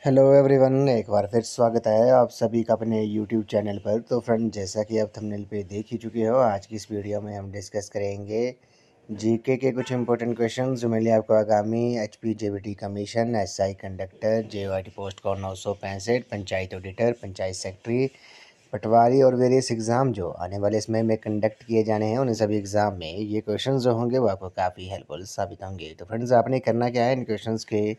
Hello everyone, एक बार फिर स्वागत है आप सभी का अपने यूट्यूब चैनल पर। तो फ्रेंड, जैसा कि आप थंबनेल पे देख ही चुके हो, आज की इस वीडियो में हम डिस्कस करेंगे जीके के कुछ इंपॉर्टेंट क्वेश्चन जो मिले आपको आगामी HP JBT commission, SI conductor, JOIT post code 965, panchayat auditor, panchayat secretary, patwari और वेरियस एग्ज़ाम जो आने वाले समय में कंडक्ट किए जाने हैं, उन सभी एग्ज़ाम में ये क्वेश्चन जो होंगे वो आपको काफ़ी हेल्पफुल साबित होंगे। तो फ्रेंड्स, आपने करना क्या है, इन क्वेश्चन के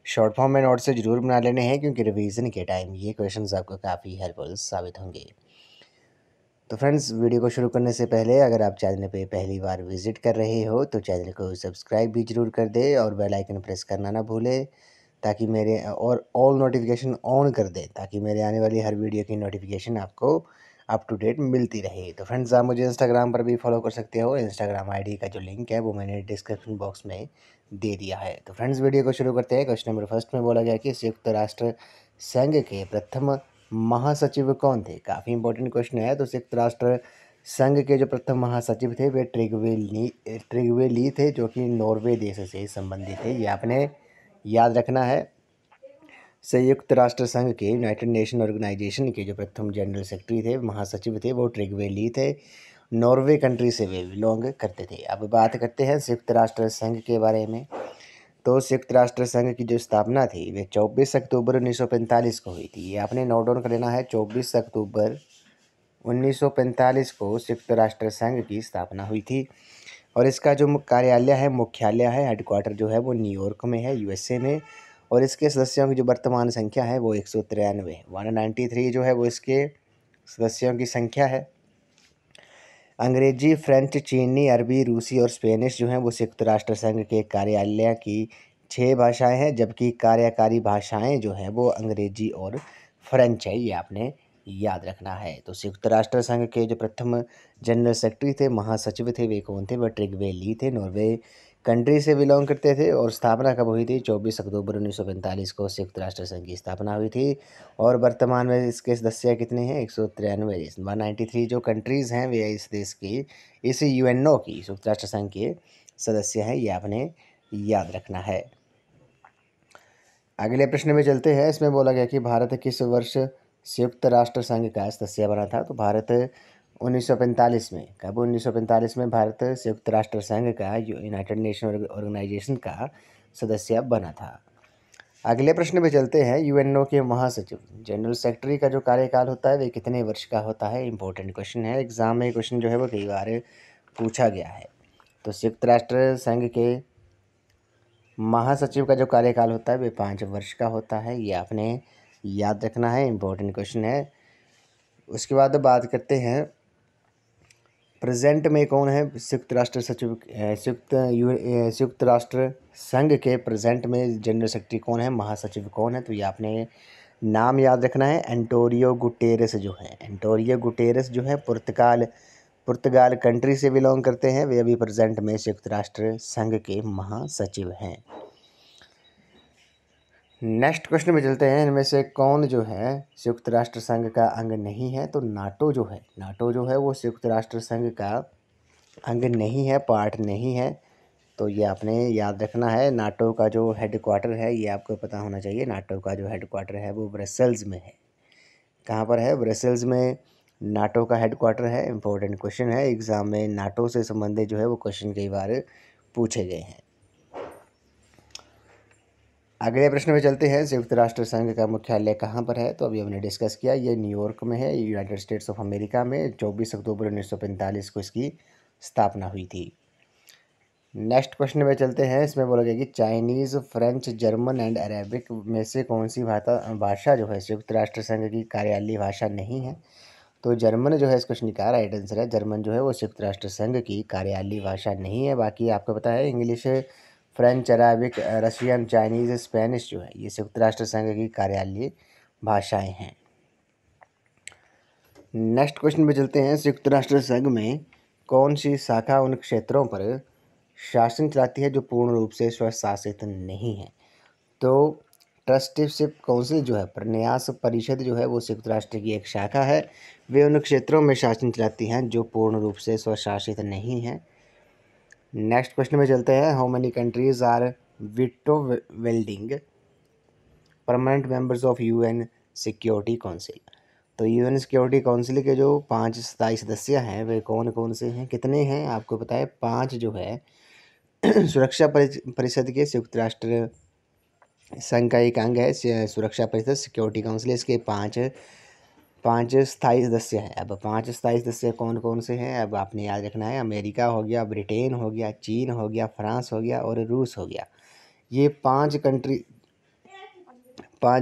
शॉर्ट फॉर्म में नोट से ज़रूर बना लेने हैं, क्योंकि रिवीजन के टाइम ये क्वेश्चंस आपको काफ़ी हेल्पफुल साबित होंगे। तो फ्रेंड्स, वीडियो को शुरू करने से पहले अगर आप चैनल पे पहली बार विजिट कर रहे हो तो चैनल को सब्सक्राइब भी ज़रूर कर दे और बेल आइकन प्रेस करना ना भूलें, ताकि मेरे और ऑल नोटिफिकेशन ऑन कर दें, ताकि मेरे आने वाली हर वीडियो की नोटिफिकेशन आपको अप टू डेट मिलती रहे। तो फ्रेंड्स, आप मुझे इंस्टाग्राम पर भी फॉलो कर सकते हो। इंस्टाग्राम आईडी का जो लिंक है वो मैंने डिस्क्रिप्शन बॉक्स में दे दिया है। तो फ्रेंड्स, वीडियो को शुरू करते हैं। क्वेश्चन नंबर फर्स्ट में बोला गया कि संयुक्त राष्ट्र संघ के प्रथम महासचिव कौन थे। काफ़ी इंपॉर्टेंट क्वेश्चन है। तो संयुक्त राष्ट्र संघ के जो प्रथम महासचिव थे वे ट्रिगवे ली थे, जो कि नॉर्वे देश से संबंधित थे। ये आपने याद रखना है। संयुक्त राष्ट्र संघ के, यूनाइटेड नेशन ऑर्गेनाइजेशन के जो प्रथम जनरल सेक्रेटरी थे, महासचिव थे, वो ट्रिगवे ली थे। नॉर्वे कंट्री से वे बिलोंग करते थे। अब बात करते हैं संयुक्त राष्ट्र संघ के बारे में। तो संयुक्त राष्ट्र संघ की जो स्थापना थी वे 24 अक्टूबर 1945 को हुई थी। ये आपने नोट डाउन कर लेना है। 24 अक्टूबर 1945 को संयुक्त राष्ट्र संघ की स्थापना हुई थी। और इसका जो कार्यालय है, मुख्यालय है, हेडक्वार्टर जो है वो न्यूयॉर्क में है, यूएसए में। और इसके सदस्यों की जो वर्तमान संख्या है वो 193 193 जो है वो इसके सदस्यों की संख्या है। अंग्रेजी, फ्रेंच, चीनी, अरबी, रूसी और स्पेनिश जो हैं वो संयुक्त राष्ट्र संघ के कार्यालय की 6 भाषाएं हैं, जबकि कार्यकारी भाषाएं जो हैं वो अंग्रेजी और फ्रेंच है। ये आपने याद रखना है। तो संयुक्त राष्ट्र संघ के जो प्रथम जनरल सेक्रेटरी थे, महासचिव थे, वे कौन थे? वह ट्रिगवे ली थे। नॉर्वे कंट्री से बिलोंग करते थे। और स्थापना कब हुई थी? 24 अक्टूबर 1945 को संयुक्त राष्ट्र संघ की स्थापना हुई थी। और वर्तमान में इसके सदस्य कितने हैं? 193। 193 जो कंट्रीज़ हैं वे इस देश की, इस यूएनओ की, संयुक्त राष्ट्र संघ के सदस्य हैं। ये आपने याद रखना है। अगले प्रश्न में चलते हैं। इसमें बोला गया कि भारत किस वर्ष संयुक्त राष्ट्र संघ का सदस्य बना था। तो भारत 1945 में, कब? 1945 में भारत संयुक्त राष्ट्र संघ का, यूनाइटेड नेशन ऑर्गेनाइजेशन का सदस्य बना था। अगले प्रश्न पे चलते हैं। यूएनओ के महासचिव, जनरल सेक्रेटरी का जो कार्यकाल होता है वे कितने वर्ष का होता है? इंपॉर्टेंट क्वेश्चन है। एग्जाम में क्वेश्चन जो है वो कई बार पूछा गया है। तो संयुक्त राष्ट्र संघ के महासचिव का जो कार्यकाल होता है वे 5 वर्ष का होता है। ये आपने याद रखना है, इंपॉर्टेंट क्वेश्चन है। उसके बाद बात करते हैं प्रेजेंट में कौन है संयुक्त राष्ट्र सचिव, संयुक्त राष्ट्र संघ के प्रेजेंट में जनरल सेक्रेटरी कौन है, महासचिव कौन है? तो ये आपने नाम याद रखना है। एंटोनियो गुटेरेस जो है, एंटोनियो गुटेरेस जो है पुर्तगाल कंट्री से बिलोंग करते हैं। वे अभी प्रेजेंट में संयुक्त राष्ट्र संघ के महासचिव हैं। नेक्स्ट क्वेश्चन में चलते हैं। इनमें से कौन जो है संयुक्त राष्ट्र संघ का अंग नहीं है? तो नाटो जो है, नाटो जो है वो संयुक्त राष्ट्र संघ का अंग नहीं है, पार्ट नहीं है। तो ये आपने याद रखना है। नाटो का जो हेडक्वार्टर है ये आपको पता होना चाहिए। नाटो का जो हेडक्वार्टर है वो ब्रसेल्स में है। कहाँ पर है? ब्रसेल्स में नाटो का हेडक्वार्टर है। इंपॉर्टेंट क्वेश्चन है। एग्ज़ाम में नाटो से संबंधित जो है वो क्वेश्चन कई बार पूछे गए हैं। अगले प्रश्न में चलते हैं। संयुक्त राष्ट्र संघ का मुख्यालय कहाँ पर है? तो अभी हमने डिस्कस किया, ये न्यूयॉर्क में है, यूनाइटेड स्टेट्स ऑफ अमेरिका में। 24 अक्टूबर 1945 को इसकी स्थापना हुई थी। नेक्स्ट क्वेश्चन में चलते हैं। इसमें बोला गया कि Chinese, French, German and Arabic में से कौन सी भाषा जो है संयुक्त राष्ट्र संघ की कार्यालयीय भाषा नहीं है? तो जर्मन जो है इस क्वेश्चन का राइट आंसर है। जर्मन जो है वो संयुक्त राष्ट्र संघ की कार्यालयीय भाषा नहीं है। बाकी आपको पता है English, French, Arabic, Russian, Chinese, Spanish जो है ये संयुक्त राष्ट्र संघ की कार्यालयीय भाषाएं हैं। नेक्स्ट क्वेश्चन पे चलते हैं। संयुक्त राष्ट्र संघ में कौन सी शाखा उन क्षेत्रों पर शासन चलाती है जो पूर्ण रूप से स्वशासित नहीं है? तो ट्रस्टीशिप काउंसिल जो है, प्रन्यास परिषद जो है वो संयुक्त राष्ट्र की एक शाखा है। वे उन क्षेत्रों में शासन चलाती हैं जो पूर्ण रूप से स्वशासित नहीं हैं। नेक्स्ट क्वेश्चन में चलते हैं। How many countries are veto wielding permanent members of UN security council. तो यूएन सिक्योरिटी काउंसिल के जो 5 स्थायी सदस्य हैं वे कौन कौन से हैं, कितने हैं आपको पता है? 5 जो है सुरक्षा परिषद के संयुक्त राष्ट्र संघ का एक अंग है सुरक्षा परिषद सिक्योरिटी काउंसिल। इसके पाँच स्थायी सदस्य हैं। अब 5 स्थायी सदस्य कौन कौन से हैं अब आपने याद रखना है। अमेरिका हो गया, ब्रिटेन हो गया, चीन हो गया, फ्रांस हो गया और रूस हो गया। ये 5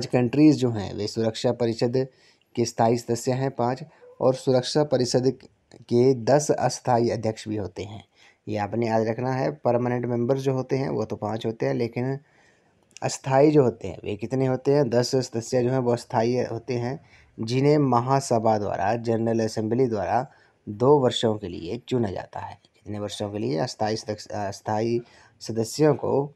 कंट्रीज़ जो हैं वे सुरक्षा परिषद के स्थायी सदस्य हैं 5। और सुरक्षा परिषद के 10 अस्थायी अध्यक्ष भी होते हैं। ये आपने याद रखना है। परमानेंट मेंबर्स जो होते हैं वो तो 5 होते हैं, लेकिन अस्थाई जो होते हैं वे कितने होते हैं? 10 सदस्य जो हैं वो अस्थाई होते हैं, जिन्हें महासभा द्वारा, जनरल असेंबली द्वारा 2 वर्षों के लिए चुना जाता है। कितने वर्षों के लिए? अस्थाई सदस्यों को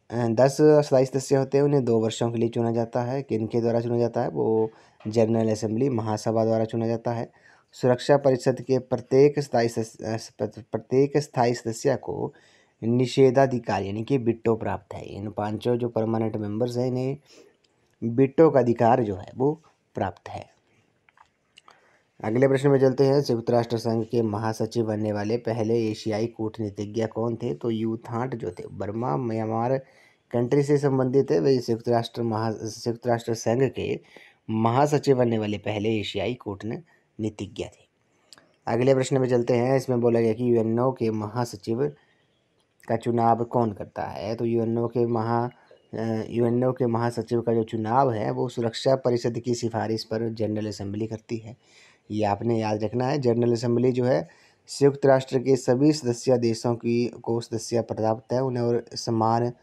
10 अस्थाई सदस्य होते हैं, उन्हें 2 वर्षों के लिए चुना जाता है। किनके द्वारा चुना जाता है? वो जनरल असेंबली महासभा द्वारा चुना जाता है। सुरक्षा परिषद के प्रत्येक स्थायी सदस्य को निषेधाधिकार यानी कि बिट्टो प्राप्त है। इन 5 जो परमानेंट मेंबर्स हैं इन्हें बिट्टो का अधिकार जो है वो प्राप्त है। अगले प्रश्न में चलते हैं। संयुक्त राष्ट्र संघ के महासचिव बनने वाले पहले एशियाई कूटनीतिज्ञ कौन थे? तो यू थाट जो थे बर्मा म्यांमार कंट्री से संबंधित है। वे संयुक्त राष्ट्र संघ के महासचिव बनने वाले पहले एशियाई कूटनीतिज्ञ थे। अगले प्रश्न में चलते हैं। इसमें बोला गया कि यूएनओ के महासचिव का चुनाव कौन करता है? तो यूएनओ के महासचिव का जो चुनाव है वो सुरक्षा परिषद की सिफारिश पर जनरल असेंबली करती है। ये आपने याद रखना है। जनरल असेंबली जो है संयुक्त राष्ट्र के सभी सदस्य देशों को सदस्य प्राप्त है उन्हें और समान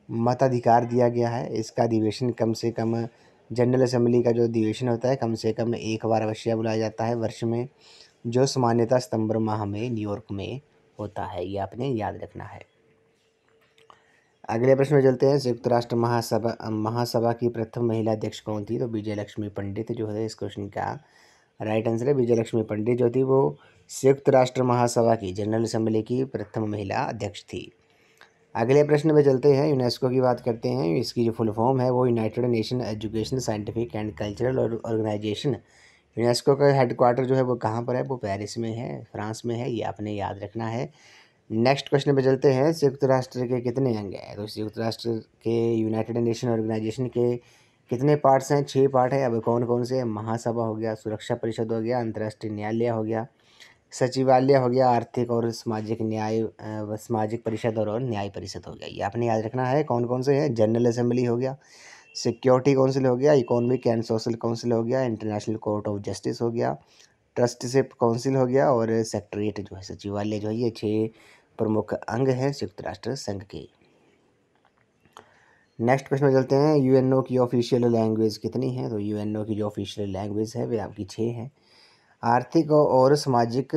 मताधिकार दिया गया है। इसका अधिवेशन कम से कम, जनरल असेंबली का जो अधिवेशन होता है कम से कम एक बार अवश्य बुलाया जाता है वर्ष में, जो सामान्यतः सितंबर माह में न्यूयॉर्क में होता है। ये आपने याद रखना है। अगले प्रश्न में चलते हैं। संयुक्त राष्ट्र महासभा की प्रथम महिला अध्यक्ष कौन थी? तो विजय लक्ष्मी पंडित जो है इस क्वेश्चन का राइट आंसर है। विजय लक्ष्मी पंडित जो थी वो संयुक्त राष्ट्र महासभा की जनरल असेंबली की प्रथम महिला अध्यक्ष थी। अगले प्रश्न में चलते हैं। यूनेस्को की बात करते हैं। इसकी जो फुल फॉर्म है वो united nation education scientific and cultural organisation. UNESCO का हेडक्वार्टर जो है वो कहाँ पर है? वो पेरिस में है, फ्रांस में है। ये आपने याद रखना है। नेक्स्ट क्वेश्चन पे चलते हैं। संयुक्त राष्ट्र के कितने अंग हैं? तो संयुक्त राष्ट्र के यूनाइटेड नेशन ऑर्गेनाइजेशन के कितने पार्ट्स हैं? 6 पार्ट है। अब कौन कौन से? महासभा हो गया, सुरक्षा परिषद हो गया, अंतर्राष्ट्रीय न्यायालय हो गया, सचिवालय हो गया, आर्थिक और सामाजिक परिषद और न्याय परिषद हो गया। ये आपने याद रखना है। कौन कौन से हैं? जनरल असेंबली हो गया, सिक्योरिटी काउंसिल हो गया, इकोनॉमिक एंड सोशल काउंसिल हो गया, इंटरनेशनल कोर्ट ऑफ जस्टिस हो गया, ट्रस्टीशिप काउंसिल हो गया और सेक्रेटरीट जो है सचिवालय जो है। ये 6 प्रमुख अंग हैं संयुक्त राष्ट्र संघ के। नेक्स्ट प्रश्न में चलते हैं। यूएनओ की ऑफिशियल लैंग्वेज कितनी है? तो यूएनओ की जो ऑफिशियल लैंग्वेज है वे आपकी 6 हैं। आर्थिक और सामाजिक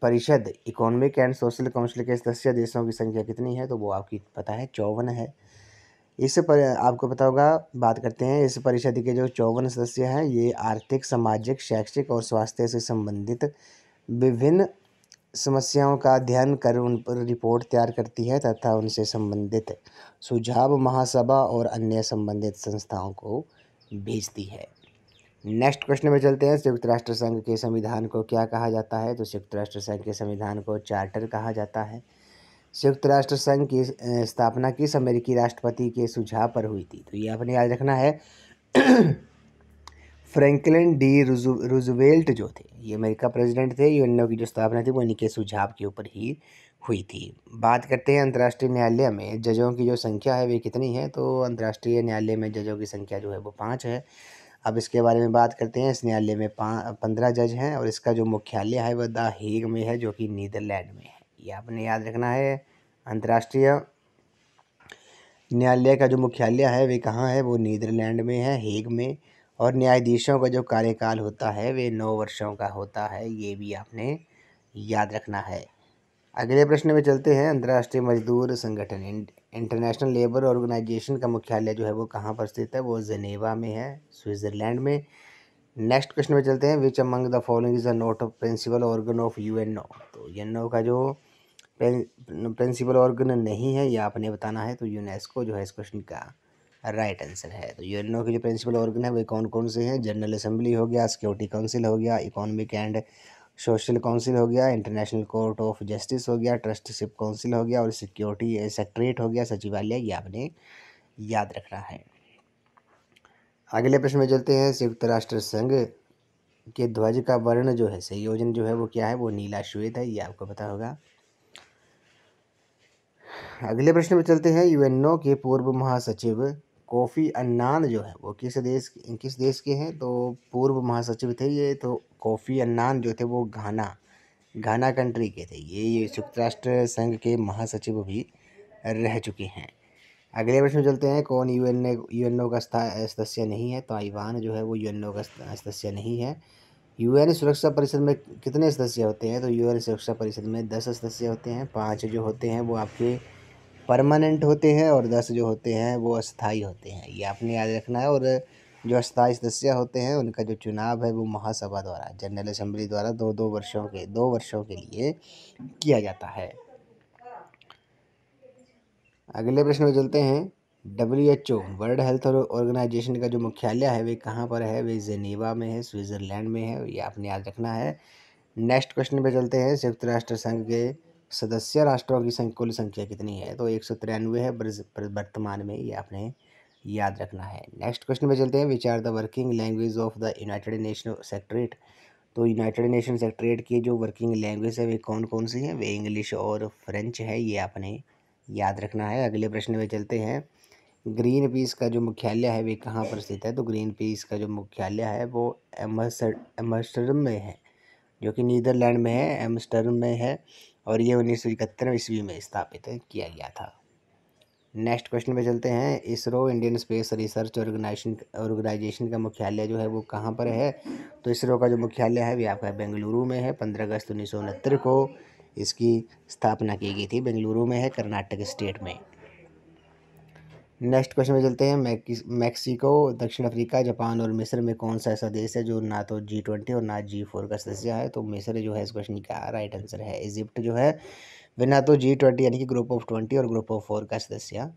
परिषद इकोनॉमिक एंड सोशल काउंसिल के सदस्य देशों की संख्या कितनी है? तो वो आपकी पता है 54 है। इस पर आपको पता होगा, बात करते हैं। इस परिषद के जो 54 सदस्य हैं ये आर्थिक, सामाजिक, शैक्षिक और स्वास्थ्य से संबंधित विभिन्न समस्याओं का अध्ययन कर उन पर रिपोर्ट तैयार करती है तथा उनसे संबंधित सुझाव महासभा और अन्य संबंधित संस्थाओं को भेजती है। नेक्स्ट क्वेश्चन में चलते हैं। संयुक्त राष्ट्र संघ के संविधान को क्या कहा जाता है? तो संयुक्त राष्ट्र संघ के संविधान को चार्टर कहा जाता है। संयुक्त राष्ट्र संघ की स्थापना किस अमेरिकी राष्ट्रपति के सुझाव पर हुई थी? तो ये आपने याद रखना है। फ्रैंकलिन डी रूजवेल्ट जो थे ये अमेरिका प्रेसिडेंट थे। यूएनओ की जो स्थापना थी वो इन्हीं के सुझाव के ऊपर ही हुई थी। बात करते हैं अंतर्राष्ट्रीय न्यायालय में जजों की जो संख्या है वे कितनी है? तो अंतर्राष्ट्रीय न्यायालय में जजों की संख्या जो है वो 5 है। अब इसके बारे में बात करते हैं। इस न्यायालय में 15 जज हैं और इसका जो मुख्यालय है वह द हेग में है, जो कि नीदरलैंड में है। ये आपने याद रखना है। अंतर्राष्ट्रीय न्यायालय का जो मुख्यालय है वे कहाँ है? वो नीदरलैंड में है, हेग में। और न्यायाधीशों का जो कार्यकाल होता है वे 9 वर्षों का होता है। ये भी आपने याद रखना है। अगले प्रश्न में चलते हैं। अंतर्राष्ट्रीय मजदूर संगठन इंटरनेशनल लेबर ऑर्गेनाइजेशन का मुख्यालय जो है वो कहाँ पर स्थित है? वो जेनेवा में है, स्विट्जरलैंड में। नेक्स्ट क्वेश्चन में चलते हैं। Which among the following is a not of principal organ of UNO? तो यूएनओ का जो प्रिंसिपल ऑर्गन नहीं है ये आपने बताना है। तो यूनेस्को जो है इस क्वेश्चन का राइट आंसर है। तो यूएनओ के जो प्रिंसिपल ऑर्गन है वे कौन कौन से हैं? जनरल असेंबली हो गया, सिक्योरिटी काउंसिल हो गया, इकोनॉमिक एंड सोशल काउंसिल हो गया, इंटरनेशनल कोर्ट ऑफ जस्टिस हो गया, ट्रस्टीशिप काउंसिल हो गया और सिक्योरिटी सेक्रेटरीट हो गया, सचिवालय। ये आपने याद रखना है। अगले प्रश्न में चलते हैं। संयुक्त राष्ट्र संघ के ध्वज का वर्ण जो है, संयोजन जो है वो क्या है? वो नीला श्वेत है, ये आपको पता होगा। अगले प्रश्न में चलते हैं। यूएनओ के पूर्व महासचिव कोफी अन्नान जो है वो किस देश के हैं? तो पूर्व महासचिव थे ये, तो कोफी अन्नान जो थे वो घाना कंट्री के थे। ये संयुक्त राष्ट्र संघ के महासचिव भी रह चुके हैं। अगले प्रश्न में चलते हैं। कौन यूएनओ का सदस्य नहीं है? तो ताइवान जो है वो यूएनओ का सदस्य नहीं है। यूएन सुरक्षा परिषद में कितने सदस्य होते हैं? तो यूएन सुरक्षा परिषद में 10 सदस्य होते हैं। 5 जो होते हैं वो आपके परमानेंट होते हैं और 10 जो होते हैं वो अस्थाई होते हैं। ये आपने याद रखना है। और जो अस्थाई सदस्य होते हैं उनका जो चुनाव है वो महासभा द्वारा, जनरल असेंबली द्वारा 2 वर्षों के लिए किया जाता है। अगले प्रश्न में चलते हैं। WHO वर्ल्ड हेल्थ ऑर्गेनाइजेशन का जो मुख्यालय है वे कहाँ पर है? वे जेनीवा में है, स्विट्ज़रलैंड में है। ये आपने याद रखना है। नेक्स्ट क्वेश्चन पे चलते हैं। संयुक्त राष्ट्र संघ के सदस्य राष्ट्रों की कुल संख्या कितनी है? तो 193 है वर्तमान में। ये आपने याद रखना है। नेक्स्ट क्वेश्चन पे चलते हैं। Which are the working language of the united nation secretariat? तो यूनाइटेड नेशन सेक्रेटरीट की जो वर्किंग लैंग्वेज है वे कौन कौन सी हैं? वे इंग्लिश और फ्रेंच है। ये आपने याद रखना है। अगले प्रश्न में चलते हैं। ग्रीन पीस का जो मुख्यालय है वे कहाँ पर स्थित है? तो ग्रीन पीस का जो मुख्यालय है वो एम्स्टर्डम में है, जो कि नीदरलैंड में है, एम्स्टर्डम में है। और ये 1971 ईस्वी में स्थापित किया गया था। नेक्स्ट क्वेश्चन पे चलते हैं। ISRO Indian space research organisation का मुख्यालय जो है वो कहाँ पर है? तो इसरो का जो मुख्यालय है वो आपका बेंगलुरु में है। 15 अगस्त 1969 को इसकी स्थापना की गई थी। बेंगलुरु में है, कर्नाटक स्टेट में। नेक्स्ट क्वेश्चन में चलते हैं। मैक्सिको, दक्षिण अफ्रीका, जापान और मिस्र में कौन सा ऐसा देश है जो ना तो G20 और ना G4 का सदस्य है? तो मिस्र जो है इस क्वेश्चन का राइट आंसर है। इजिप्ट जो है वह ना तो G20 यानी कि ग्रुप ऑफ 20 और ग्रुप ऑफ 4 का सदस्य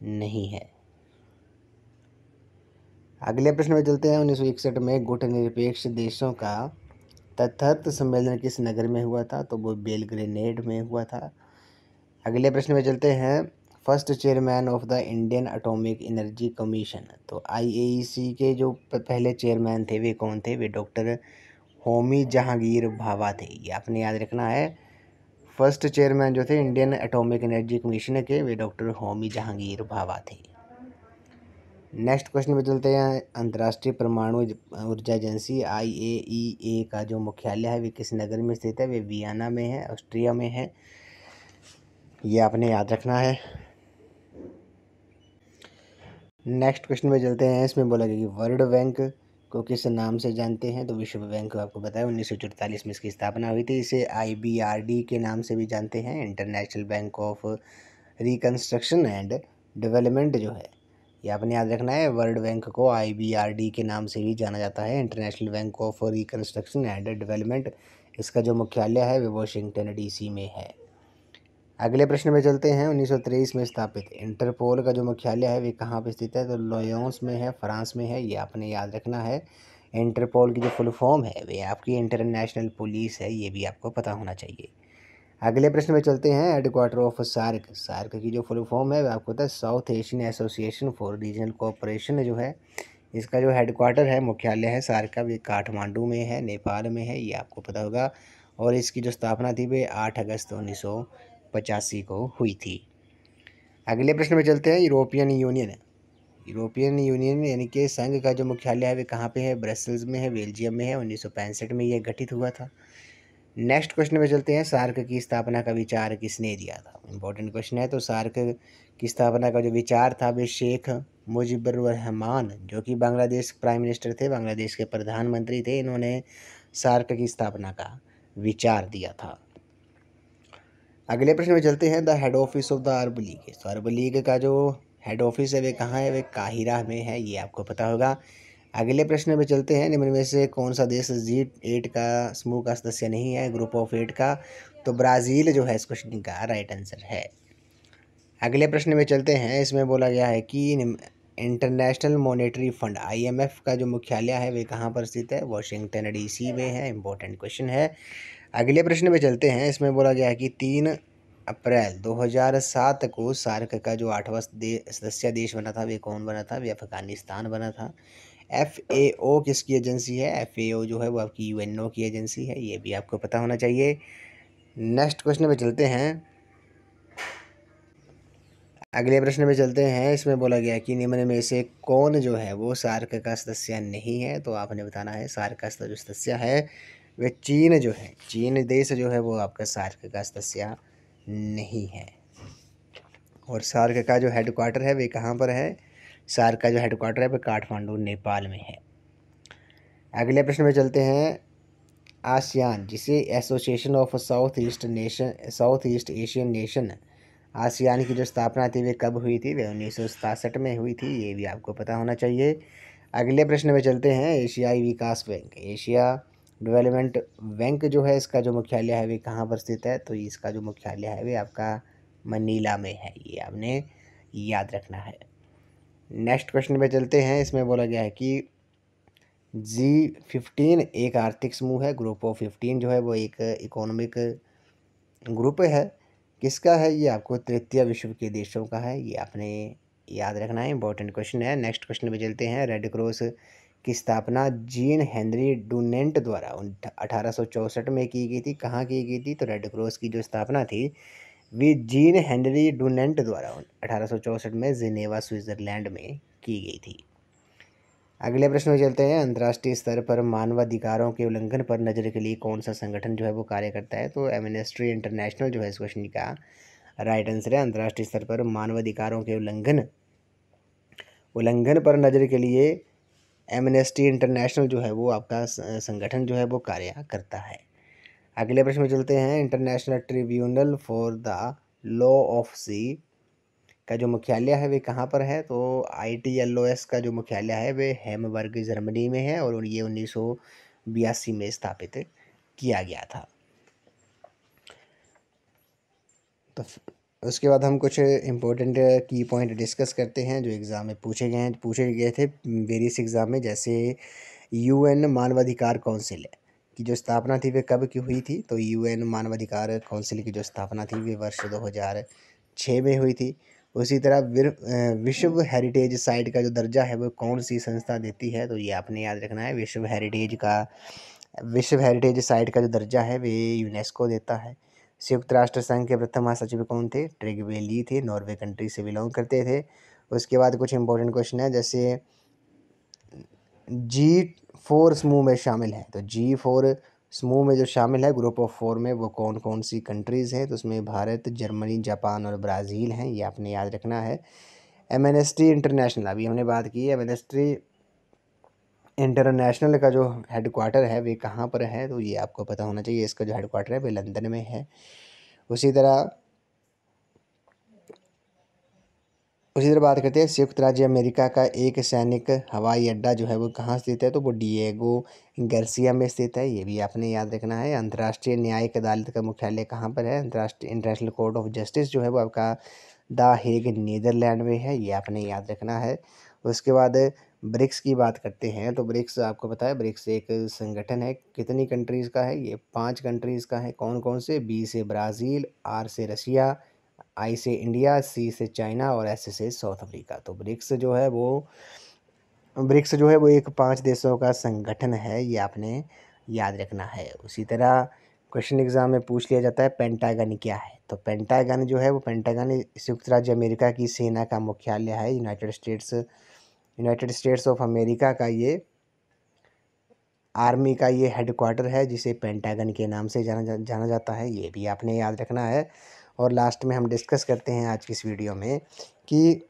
नहीं है। अगले प्रश्न में चलते हैं। 1961 में गुटनिरपेक्ष देशों का तथार्थ सम्मेलन किस नगर में हुआ था? तो वो बेलग्रेनेड में हुआ था। अगले प्रश्न में चलते हैं। First chairman of the Indian atomic energy commission? तो IAEC के जो पहले चेयरमैन थे वे कौन थे? वे डॉक्टर होमी जहांगीर भाभा थे। ये आपने याद रखना है। फर्स्ट चेयरमैन जो थे इंडियन एटॉमिक एनर्जी कमीशन के वे डॉक्टर होमी जहांगीर भाभा थे। नेक्स्ट क्वेश्चन में चलते हैं। अंतर्राष्ट्रीय परमाणु ऊर्जा एजेंसी IAEA का जो मुख्यालय है वे किस नगर में स्थित है? वे वियना में है, ऑस्ट्रिया में है। ये आपने याद रखना है। नेक्स्ट क्वेश्चन में चलते हैं। इसमें बोला गया कि वर्ल्ड बैंक को किस नाम से जानते हैं? तो विश्व बैंक को आपको पता है 1944 में इसकी स्थापना हुई थी। इसे IBRD के नाम से भी जानते हैं। International bank of reconstruction and development जो है ये आपने याद रखना है। वर्ल्ड बैंक को IBRD के नाम से भी जाना जाता है, international bank of reconstruction and development. इसका जो मुख्यालय है वो वाशिंगटन DC में है। अगले प्रश्न में चलते हैं। 1923 में स्थापित इंटरपोल का जो मुख्यालय है वे कहाँ पर स्थित है? तो लियोन्स में है, फ्रांस में है। ये आपने याद रखना है। इंटरपोल की जो फुल फॉर्म है वे आपकी इंटरनेशनल पुलिस है। ये भी आपको पता होना चाहिए। अगले प्रश्न में चलते हैं। हेडक्वार्टर ऑफ सार्क की जो फुल फॉर्म है वह आपको पता है south Asian association for regional cooperation जो है इसका जो हेडक्वार्टर है, मुख्यालय है सार्क का, वे काठमांडू में है, नेपाल में है। ये आपको पता होगा। और इसकी जो स्थापना थी वे 8 अगस्त 1985 को हुई थी। अगले प्रश्न में चलते हैं। यूरोपियन यूनियन यानी कि संघ का जो मुख्यालय है वे कहाँ पे है? ब्रसेल्स में है, बेल्जियम में है। 1965 में यह गठित हुआ था। नेक्स्ट क्वेश्चन में चलते हैं। सार्क की स्थापना का विचार किसने दिया था? इंपॉर्टेंट क्वेश्चन है। तो सार्क की स्थापना का जो विचार था वे शेख मुजीबुर रहमान, जो कि बांग्लादेश प्राइम मिनिस्टर थे, बांग्लादेश के प्रधानमंत्री थे, इन्होंने सार्क की स्थापना का विचार दिया था। अगले प्रश्न में चलते हैं। The head office of the Arab league? तो अरब लीग का जो हेड ऑफिस है वे कहाँ है? वे काहिरा में है। ये आपको पता होगा। अगले प्रश्न में चलते हैं। निम्न में से कौन सा देश G8 का समूह का सदस्य नहीं है, ग्रुप ऑफ 8 का? तो ब्राज़ील जो है इस क्वेश्चन का राइट आंसर है। अगले प्रश्न में चलते हैं। इसमें बोला गया है कि इंटरनेशनल मॉनेटरी फंड IMF का जो मुख्यालय है वे कहाँ पर स्थित है? वॉशिंगटन DC में है। इंपॉर्टेंट क्वेश्चन है। अगले प्रश्न में चलते हैं। इसमें बोला गया है कि 3 अप्रैल 2007 को सार्क का जो 8वां सदस्य देश बना था वे कौन बना था? वे अफगानिस्तान बना था। FAO किसकी एजेंसी है? FAO जो है वो आपकी UNO की एजेंसी है, ये भी आपको पता होना चाहिए। नेक्स्ट क्वेश्चन में चलते हैं। अगले प्रश्न में चलते हैं। इसमें बोला गया कि निम्न में से कौन जो है वो सार्क का सदस्य नहीं है? तो आपने बताना है सार्क का जो सदस्य है वे चीन जो है, चीन देश जो है वो आपका सार्क का सदस्य नहीं है। और सार्क का जो हेडक्वार्टर है वे कहाँ पर है? सार्क का जो हेडक्वार्टर है वो काठमांडू नेपाल में है। अगले प्रश्न में चलते हैं। आसियान जिसे association of south east Asian nation, ASEAN की जो स्थापना थी वे कब हुई थी? वे 1967 में हुई थी, ये भी आपको पता होना चाहिए। अगले प्रश्न में चलते हैं। एशियाई विकास बैंक, एशिया डेवलपमेंट बैंक जो है इसका जो मुख्यालय है वे कहाँ पर स्थित है? तो इसका जो मुख्यालय है वे आपका मनीला में है, ये आपने याद रखना है। नेक्स्ट क्वेश्चन में चलते हैं। इसमें बोला गया है कि G15 एक आर्थिक समूह है। ग्रुप ऑफ 15 जो है वो एक इकोनॉमिक ग्रुप है। किसका है? ये आपको तृतीय विश्व के देशों का है, ये आपने याद रखना है। इंपॉर्टेंट क्वेश्चन है। नेक्स्ट क्वेश्चन पे चलते हैं। रेड क्रॉस की स्थापना जीन हेनरी डुनेंट द्वारा 1864 में की गई थी। कहाँ की गई थी? तो रेड क्रॉस की जो स्थापना थी वे जीन हेनरी डुनेंट द्वारा 1864 में जिनेवा स्विट्जरलैंड में की गई थी। अगले प्रश्न में चलते हैं। अंतर्राष्ट्रीय स्तर पर मानवाधिकारों के उल्लंघन पर नज़र के लिए कौन सा संगठन जो है वो कार्य करता है? तो एमनेस्टी इंटरनेशनल जो है इस क्वेश्चन का राइट आंसर है। अंतर्राष्ट्रीय स्तर पर मानवाधिकारों के उल्लंघन पर नज़र के लिए एमनेस्टी इंटरनेशनल जो है वो आपका संगठन जो है वो कार्य करता है। अगले प्रश्न में चलते हैं। International tribunal for the law of sea का जो मुख्यालय है वे कहाँ पर है? तो ITLOS का जो मुख्यालय है वे हैमबर्ग जर्मनी में है और ये 1982 में स्थापित किया गया था। तो उसके बाद हम कुछ इम्पोर्टेंट की पॉइंट डिस्कस करते हैं जो एग्ज़ाम में पूछे गए थे वेरियस एग्ज़ाम में। जैसे UN मानवाधिकार काउंसिल की जो स्थापना थी वे कब की हुई थी? तो UN मानवाधिकार काउंसिल की जो स्थापना थी वे वर्ष 2006 में हुई थी। उसी तरह विश्व हेरिटेज साइट का जो दर्जा है वो कौन सी संस्था देती है? तो ये आपने याद रखना है। विश्व हेरिटेज साइट का जो दर्जा है वे यूनेस्को देता है। संयुक्त राष्ट्र संघ के प्रथम महासचिव कौन थे? ट्रिगवे ली थे, नॉर्वे कंट्री से बिलोंग करते थे। उसके बाद कुछ इंपॉर्टेंट क्वेश्चन है। जैसे G4 समूह में शामिल है, तो G4 समूह में जो शामिल है ग्रुप ऑफ 4 में वो कौन कौन सी कंट्रीज़ हैं? तो उसमें भारत, जर्मनी, जापान और ब्राज़ील हैं, ये आपने याद रखना है। एमनेस्टी इंटरनेशनल, अभी हमने बात की है। एमनेस्टी इंटरनेशनल का जो हेडक्वार्टर है वे कहाँ पर है? तो ये आपको पता होना चाहिए। इसका जो हेडक्वार्टर है वे लंदन में है। उसी तरह बात करते हैं। संयुक्त राज्य अमेरिका का एक सैनिक हवाई अड्डा जो है वो कहाँ स्थित है? तो वो डिएगो गार्सिया में स्थित है, ये भी आपने याद रखना है। अंतर्राष्ट्रीय न्यायिक अदालत का मुख्यालय कहाँ पर है? अंतर्राष्ट्रीय इंटरनेशनल कोर्ट ऑफ जस्टिस जो है वो आपका द हेग नीदरलैंड में है, ये आपने याद रखना है। उसके बाद ब्रिक्स की बात करते हैं। तो ब्रिक्स आपको पता है ब्रिक्स एक संगठन है, कितनी कंट्रीज़ का है? ये 5 कंट्रीज़ का है। कौन कौन से? B से ब्राज़ील, R से रशिया, I से इंडिया, C से चाइना और S से साउथ अफ्रीका। तो ब्रिक्स जो है वो एक 5 देशों का संगठन है, ये आपने याद रखना है। उसी तरह क्वेश्चन एग्जाम में पूछ लिया जाता है पेंटागन क्या है? तो पेंटागन जो है वो संयुक्त राज्य अमेरिका की सेना का मुख्यालय है। यूनाइटेड स्टेट्स ऑफ अमेरिका का ये आर्मी का ये हेडक्वार्टर है जिसे पेंटागन के नाम से जाना जाता है, ये भी आपने याद रखना है। और लास्ट में हम डिस्कस करते हैं आज की इस वीडियो में कि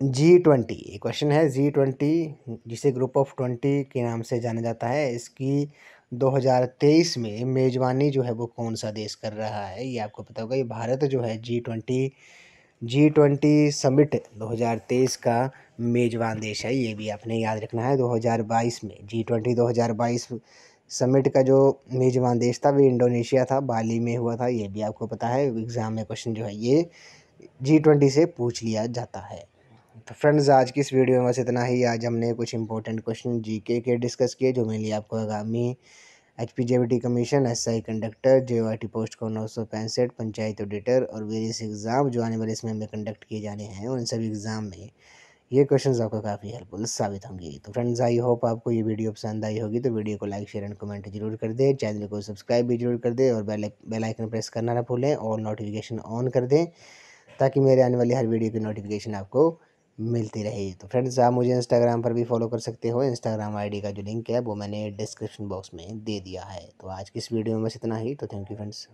G20 ये क्वेश्चन है। G20 जिसे ग्रुप ऑफ 20 के नाम से जाना जाता है, इसकी 2023 में मेज़बानी जो है वो कौन सा देश कर रहा है? ये आपको पता होगा। ये भारत जो है G20 समिट 2023 का मेज़बान देश है, ये भी आपने याद रखना है। 2022 में G20 2022 समिट का जो मेज़बान देश था वो इंडोनेशिया था, बाली में हुआ था, ये भी आपको पता है। एग्ज़ाम में क्वेश्चन जो है ये G20 से पूछ लिया जाता है। तो फ्रेंड्स आज की इस वीडियो में बस इतना ही। आज हमने कुछ इंपॉर्टेंट क्वेश्चन जीके के डिस्कस किए जो मेनली आपको आगामी एचपीजेबीटी commission, SI conductor, JOIT post को 965, पंचायत ऑडिटर और वेरियस एग्ज़ाम जो आने वाले समय में कंडक्ट किए जाने हैं, उन सभी एग्ज़ाम में ये क्वेश्चंस आपको काफ़ी हेल्पफुल साबित होंगे। तो फ्रेंड्स आई होप आपको ये वीडियो पसंद आई होगी, तो वीडियो को लाइक शेयर एंड कमेंट जरूर कर दें, चैनल को सब्सक्राइब भी जरूर कर दें और बेल आइकन प्रेस करना ना भूलें और नोटिफिकेशन ऑन कर दें ताकि मेरे आने वाली हर वीडियो की नोटिफिकेशन आपको मिलती रहे। तो फ्रेंड्स आप मुझे इंस्टाग्राम पर भी फॉलो कर सकते हो। इंस्टाग्राम आईडी का जो लिंक है वो मैंने डिस्क्रिप्शन बॉक्स में दे दिया है। तो आज की इस वीडियो में बस इतना ही। तो थैंक यू फ्रेंड्स।